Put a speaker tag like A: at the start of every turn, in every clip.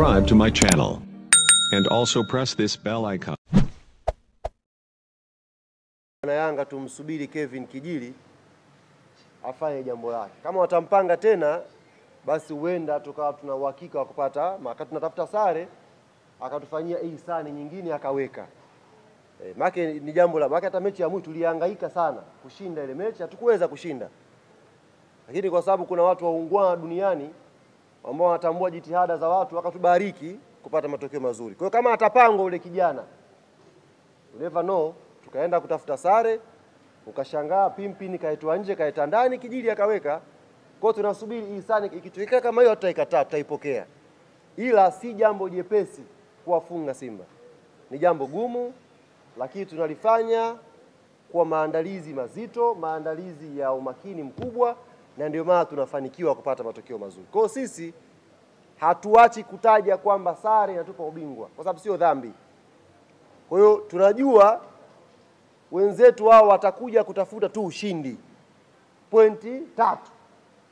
A: subscribe to my channel. And also press this bell icon.
B: Na Yanga tumsubiri Kevin Kijili afanye jambo lake. Kama watampanga tena basi huenda tukawa tuna uhakika wa kupata, wakati tunatafuta sare akatufanyia ihsani nyingine akaweka. Maana ni jambo la hata mechi ya mwisho tulihangaika sana kushinda ile mechi, hatukuweza kushinda. Lakini kwa sababu kuna watu waungwana duniani ambao wanatambua jitihada za watu wakatubariki kupata matokeo mazuri. Kwa hiyo kama atapangwa ule kijana, you never know, tukaenda kutafuta sare, ukashangaa Pimpini kaitwa nje kaita ndani, Kijili akaweka. Kwa hiyo tunasubiri ihsani ikitokea kama hiyo tutaikataa, tutaipokea. Ila si jambo jepesi kuwafunga Simba. Ni jambo gumu, lakini tunalifanya kwa maandalizi mazito, maandalizi ya umakini mkubwa, na ndio maana tunafanikiwa kupata matokeo mazuri. Kwa hiyo sisi hatuachi kutaja kwamba sare inatupa ubingwa, kwa sababu sio dhambi. Kwa hiyo tunajua wenzetu wao watakuja kutafuta tu ushindi, pointi 3.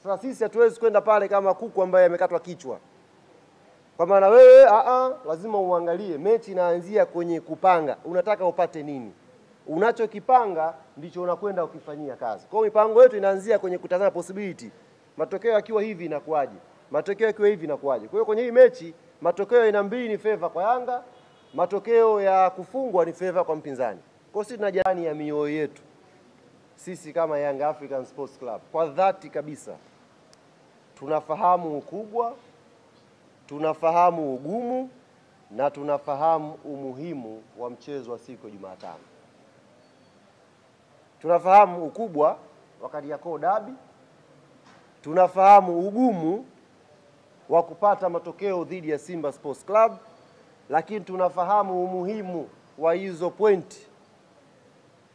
B: Sasa sisi hatuwezi kwenda pale kama kuku ambaye amekatwa kichwa. Kwa maana wewe lazima uangalie mechi inaanzia kwenye kupanga. Unataka upate nini? Unachokipanga ndicho unakwenda ukifanyia kazi. Kwa hiyo mipango yetu inaanzia kwenye kutazama possibility. Matokeo yakiwa hivi inakuaje? Matokeo yakiwa hivi inakuaje? Kwa hiyo kwenye hii mechi matokeo ina mbili ni favor kwa Yanga, matokeo ya kufungwa ni favor kwa mpinzani. Kwa hiyo sisi tunajani ya mioyo yetu, sisi kama Young African Sports Club, kwa dhati kabisa tunafahamu ukubwa, tunafahamu ugumu, na tunafahamu umuhimu wa mchezo wa siku ya Jumatano. Tunafahamu ukubwa wa Kariakoo Derby, tunafahamu ugumu wa kupata matokeo dhidi ya Simba Sports Club, lakini tunafahamu umuhimu wa hizo pointi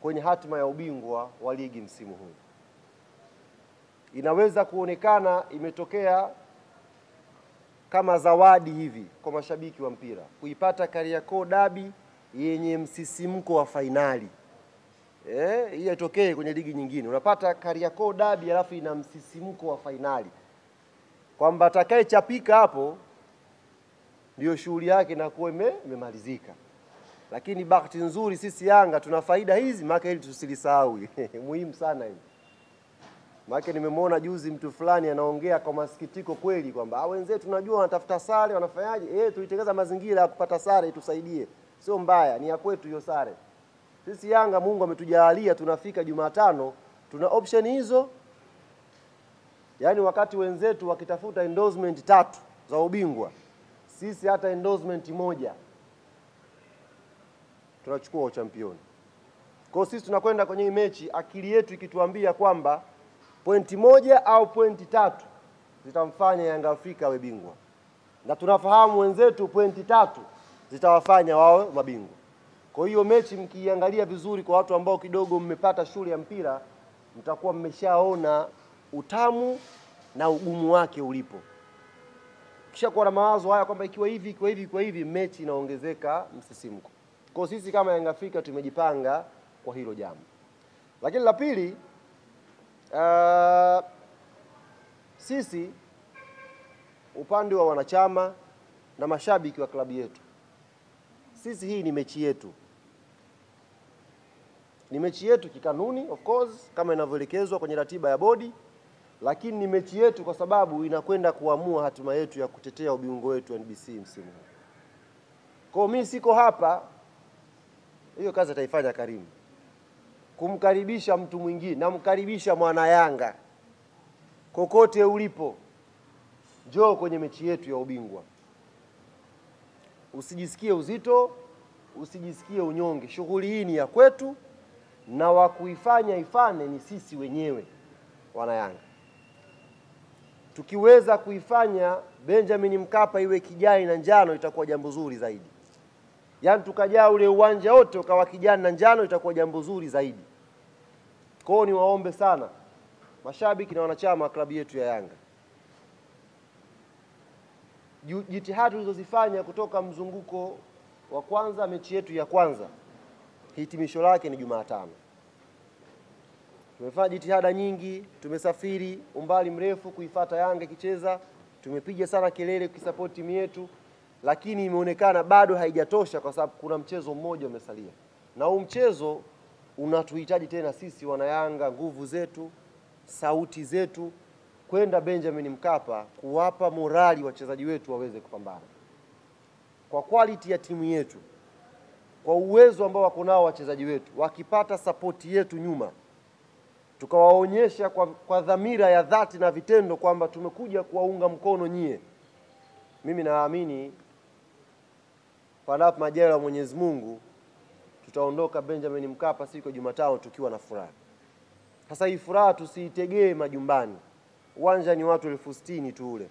B: kwenye hatima ya ubingwa wa ligi msimu huu. Inaweza kuonekana imetokea kama zawadi hivi kwa mashabiki wa mpira kuipata Kariakoo Derby yenye msisimko wa fainali. Hii itokee kwenye ligi nyingine. Unapata Kariakoo Derby alafu ina msisimko wa fainali, kwamba atakayechapika hapo ndio shughuli yake na kuwa imemalizika. Lakini bahati nzuri sisi Yanga tuna faida hizi, maana ili tusilisahau. Muhimu sana hii. Maana nimemwona juzi mtu fulani anaongea kwa masikitiko kweli kwamba wenzetu tunajua wanatafuta sare, wanafanyaje? Tulitengeza mazingira ya kupata sare itusaidie. Sio mbaya, ni ya kwetu hiyo sare. Sisi Yanga Mungu ametujalia tunafika Jumatano, tuna option hizo. Yaani wakati wenzetu wakitafuta endorsement 3 za ubingwa, sisi hata endorsement 1 tunachukua uchampioni. Kwa hiyo sisi tunakwenda kwenye hii mechi akili yetu ikituambia kwamba pointi 1 au pointi 3 zitamfanya Yanga Afrika awe bingwa. Na tunafahamu wenzetu pointi 3 zitawafanya wao mabingwa. Kwa hiyo mechi mkiangalia vizuri, kwa watu ambao kidogo mmepata shule ya mpira, mtakuwa mmeshaona utamu na ugumu wake ulipo. Kisha kuwa na mawazo haya kwamba ikiwa hivi mechi inaongezeka msisimko. Kwa sisi kama Yanga Afrika tumejipanga kwa hilo jambo. Lakini la pili, sisi upande wa wanachama na mashabiki wa klabu yetu, sisi hii ni mechi yetu. Ni mechi yetu kikanuni, of course, kama inavyoelekezwa kwenye ratiba ya bodi, lakini ni mechi yetu kwa sababu inakwenda kuamua hatima yetu ya kutetea ubingwa wetu wa NBC msimu huu. Kwa mimi siko hapa, hiyo kazi ataifanya Karimu, kumkaribisha mtu mwingine. Namkaribisha mwana Yanga kokote ulipo, njoo kwenye mechi yetu ya ubingwa. Usijisikie uzito, usijisikie unyonge. Shughuli hii ni ya kwetu, na wa kuifanya ifane ni sisi wenyewe wana Yanga. Tukiweza kuifanya Benjamin Mkapa iwe kijani na njano itakuwa jambo zuri zaidi. Yaani tukajaa ule uwanja wote ukawa kijani na njano itakuwa jambo zuri zaidi. Kwa hiyo niwaombe sana mashabiki na wanachama wa klabu yetu ya Yanga, jitihada tulizozifanya kutoka mzunguko wa kwanza, mechi yetu ya kwanza, hitimisho lake ni Jumatano. Tumefanya jitihada nyingi, tumesafiri umbali mrefu kuifuata Yanga ikicheza, tumepiga sana kelele kuisupport timu yetu, lakini imeonekana bado haijatosha kwa sababu kuna mchezo mmoja umesalia. Na huu mchezo unatuhitaji tena sisi wanayanga, nguvu zetu, sauti zetu, kwenda Benjamin Mkapa kuwapa morali wachezaji wetu waweze kupambana. Kwa quality ya timu yetu, kwa uwezo ambao wako nao wachezaji wetu, wakipata sapoti yetu nyuma, tukawaonyesha kwa dhamira ya dhati na vitendo kwamba tumekuja kuwaunga mkono nyie, mimi naamini panapo majaliwa ya Mwenyezi Mungu tutaondoka Benjamin Mkapa siku ya Jumatano tukiwa na furaha. Sasa hii furaha tusiitegee majumbani. Uwanja ni watu 60,000 tu ule.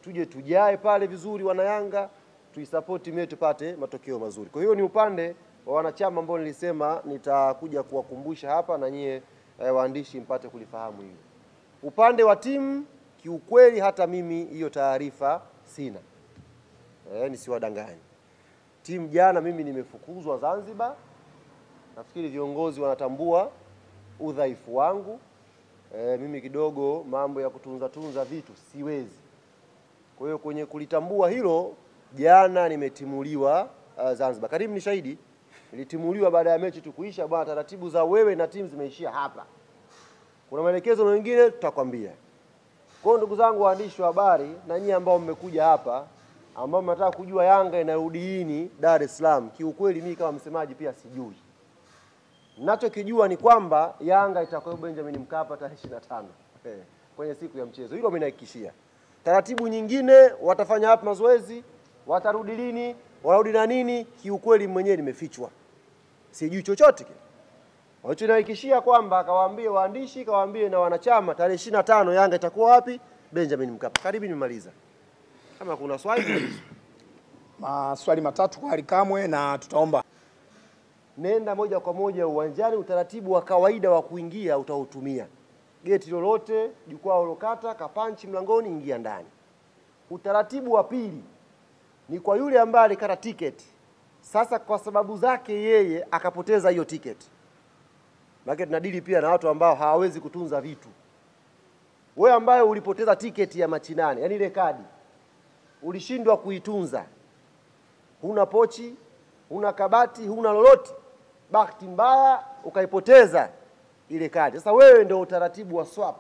B: Tuje tujae pale vizuri wanayanga, tuisupport timu yetu tupate matokeo mazuri. Kwa hiyo ni upande wa wanachama ambao nilisema nitakuja kuwakumbusha hapa na nyie waandishi mpate kulifahamu hili. Upande wa timu kiukweli hata mimi hiyo taarifa sina. Nisiwadanganye. Timu jana mimi nimefukuzwa Zanzibar. Nafikiri viongozi wanatambua udhaifu wangu. Mimi kidogo mambo ya kutunza vitu siwezi. Kwa hiyo kwenye kulitambua hilo jana nimetimuliwa Zanzibar. Karibu ni shahidi. Nilitimuliwa baada ya mechi tu kuisha, bwana taratibu za wewe na timu zimeishia hapa. Kuna maelekezo mengine tutakwambia. Kwa hiyo ndugu zangu waandishi wa habari na nyinyi ambao mmekuja hapa ambao mnataka kujua Yanga inarudi lini Dar es Salaam, kiukweli mimi kama msemaji pia sijui. Ninachokijua ni kwamba Yanga itakuwa Benjamin Mkapa tarehe 25 kwenye siku ya mchezo. Hilo mimi nahakikishia. Taratibu nyingine watafanya hapa mazoezi, watarudi lini, warudi na nini, kiukweli mwenyewe nimefichwa. Sijui chochote kile. Wacho nahakikishia kwamba kawaambie waandishi, kawaambie na wanachama tarehe 25 Yanga itakuwa wapi? Benjamin Mkapa. Karibu nimaliza. Kama kuna swali,
C: maswali matatu kwa Ally Kamwe na tutaomba
B: nenda moja kwa moja uwanjani. Utaratibu wa kawaida wa kuingia utautumia. Geti lolote, jukwaa lolokata, kapanchi mlangoni, ingia ndani. Utaratibu wa pili ni kwa yule ambaye alikata tiketi. Sasa kwa sababu zake yeye akapoteza hiyo tiketi. Maana tunadili pia na watu ambao hawawezi kutunza vitu. Wewe ambaye ulipoteza tiketi ya machinani, yani ile kadi, ulishindwa kuitunza. Huna pochi, huna kabati, huna lolote. Bahati mbaya ukaipoteza ile kadi. Sasa wewe ndio utaratibu wa swap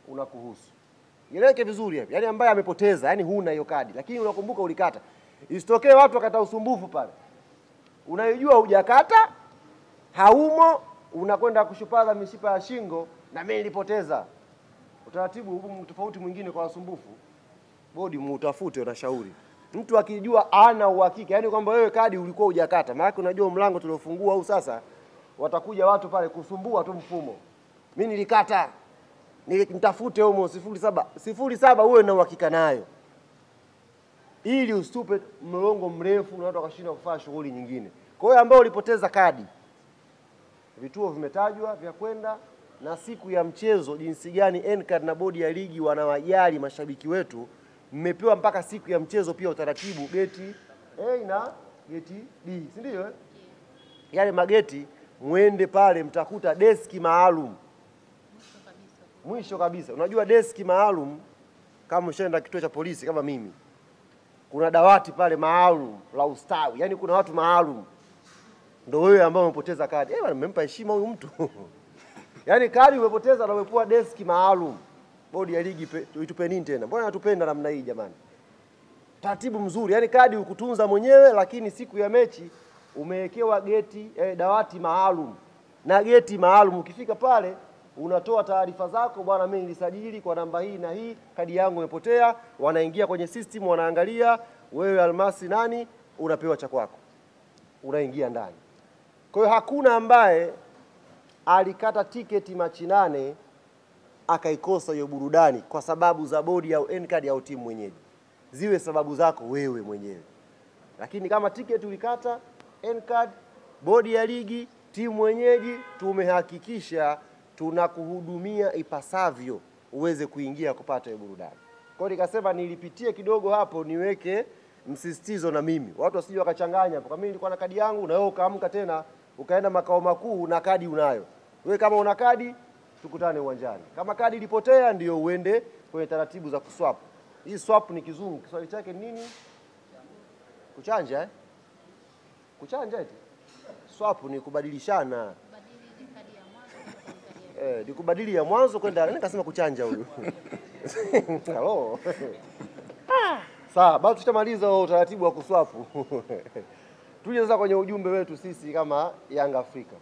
B: unakuhusu. Nieleweke vizuri hapa. Yaani ambaye amepoteza, yani huna hiyo kadi, lakini unakumbuka ulikata. Isitokee watu wakata usumbufu pale. Unayojua hujakata, haumo, unakwenda kushupaza mishipa ya shingo na mimi nilipoteza. Utaratibu huu tofauti mwingine kwa wasumbufu. Bodi muutafute, unashauri. Mtu akijua ana uhakika, yani kwamba wewe kadi ulikuwa hujakata, maana unajua mlango tuliofungua au sasa watakuja watu pale kusumbua tu mfumo. Mimi nilikata. Nitafute humo 07 uwe na uhakika nayo. Ili usitupe mlongo mrefu na watu wakashindwa kufanya shughuli nyingine. Kwa hiyo ambao ulipoteza kadi, vituo vimetajwa vya kwenda, na siku ya mchezo jinsi gani NCAD na bodi ya ligi wanawajali mashabiki wetu, mmepewa mpaka siku ya mchezo pia utaratibu geti A na geti B, si ndio? Yale mageti muende pale mtakuta deski maalum. Mwisho kabisa. Unajua deski maalum kama ushaenda kituo cha polisi kama mimi. Kuna dawati pale maalum la ustawi. Yaani kuna watu maalum. Ndio wewe ambao umepoteza kadi. Bwana mmempa heshima huyu mtu. Yaani kadi umepoteza na umepewa deski maalum. Bodi ya ligi itupe nini tena? Mbona natupenda namna hii jamani? Taratibu mzuri. Yaani kadi ukutunza mwenyewe, lakini siku ya mechi umewekewa geti dawati maalum. Na geti maalum ukifika pale unatoa taarifa zako, bwana mimi nilisajili kwa namba hii na hii, kadi yangu imepotea, wanaingia kwenye system wanaangalia wewe Almasi nani, unapewa cha kwako. Unaingia ndani. Kwa hiyo hakuna ambaye alikata tiketi Machi 8 akaikosa hiyo burudani kwa sababu za bodi au NCAD au timu mwenyeji. Ziwe sababu zako wewe mwenyewe. Lakini kama tiketi ulikata, NCAD, bodi ya ligi, timu mwenyeji, tumehakikisha tunakuhudumia ipasavyo uweze kuingia kupata hiyo burudani. Kwa hiyo nikasema nilipitie kidogo hapo niweke msisitizo na mimi. Watu wasije wakachanganya. Kwa mimi nilikuwa na kadi yangu na wewe ukaamka tena ukaenda makao makuu na kadi unayo. Wewe kama una kadi tukutane uwanjani. Kama kadi ilipotea ndio uende kwenye taratibu za kuswap. Hii swap ni kizungu. Kiswahili chake nini? Kuchanja eh? Kuchanja eti? Swap ni kubadilishana. Ni kubadili ya mwanzo kwenda, nikasema kuchanja huyu. Hello. Sawa, bado tutamaliza utaratibu wa kuswapu. Tuje sasa kwenye ujumbe wetu sisi kama Young Africa.